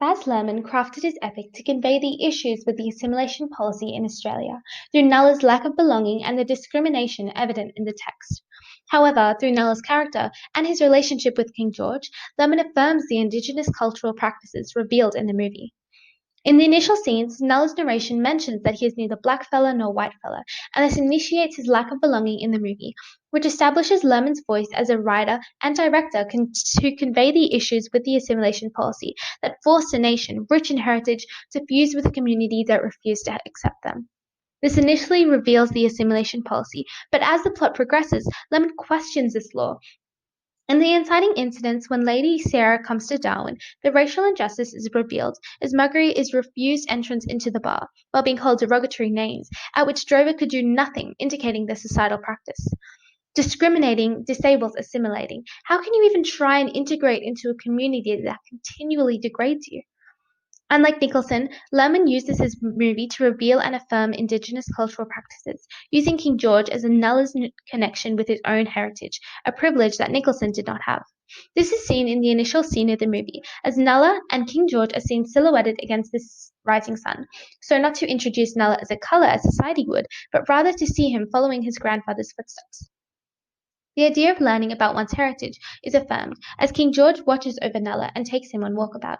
Baz Luhrmann crafted his epic to convey the issues with the assimilation policy in Australia through Nulla's lack of belonging and the discrimination evident in the text. However, through Nulla's character and his relationship with King George, Luhrmann affirms the Indigenous cultural practices revealed in the movie. In the initial scenes, Nulla's narration mentions that he is neither blackfella nor whitefella, and this initiates his lack of belonging in the movie, which establishes Luhrmann's voice as a writer and director to convey the issues with the assimilation policy that forced a nation rich in heritage to fuse with a community that refused to accept them. This initially reveals the assimilation policy, but as the plot progresses, Luhrmann questions this law. In the inciting incidents when Lady Sarah comes to Darwin, the racial injustice is revealed as Marguerite is refused entrance into the bar, while being called derogatory names, at which Drover could do nothing, indicating the societal practice. Discriminating disables assimilating. How can you even try and integrate into a community that continually degrades you? Unlike Nicholson, Luhrmann uses his movie to reveal and affirm Indigenous cultural practices, using King George as a Nulla's connection with his own heritage, a privilege that Nicholson did not have. This is seen in the initial scene of the movie, as Nulla and King George are seen silhouetted against the rising sun, so not to introduce Nulla as a colour as society would, but rather to see him following his grandfather's footsteps. The idea of learning about one's heritage is affirmed, as King George watches over Nulla and takes him on walkabout.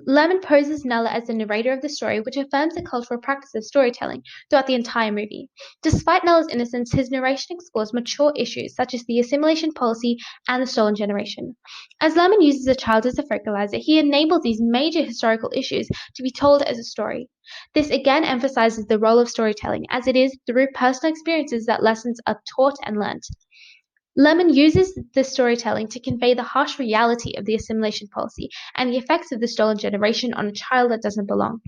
Luhrmann poses Nulla as the narrator of the story, which affirms the cultural practice of storytelling throughout the entire movie. Despite Nulla's innocence, his narration explores mature issues such as the assimilation policy and the stolen generation. As Luhrmann uses a child as a focalizer, he enables these major historical issues to be told as a story. This again emphasizes the role of storytelling, as it is through personal experiences that lessons are taught and learnt. Luhrmann uses this storytelling to convey the harsh reality of the assimilation policy and the effects of the stolen generation on a child that doesn't belong.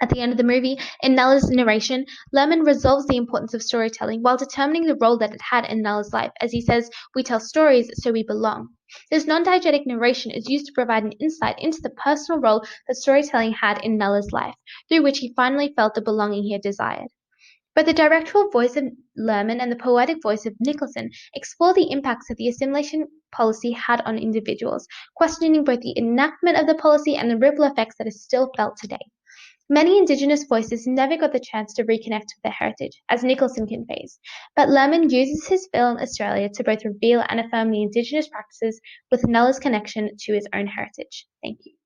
At the end of the movie, in Nulla's narration, Luhrmann resolves the importance of storytelling while determining the role that it had in Nulla's life, as he says, "We tell stories, so we belong." This non-diegetic narration is used to provide an insight into the personal role that storytelling had in Nulla's life, through which he finally felt the belonging he had desired. But the directorial voice of Luhrmann and the poetic voice of Nicholson explore the impacts that the assimilation policy had on individuals, questioning both the enactment of the policy and the ripple effects that are still felt today. Many Indigenous voices never got the chance to reconnect with their heritage, as Nicholson conveys, but Luhrmann uses his film Australia to both reveal and affirm the Indigenous practices with Nulla's connection to his own heritage. Thank you.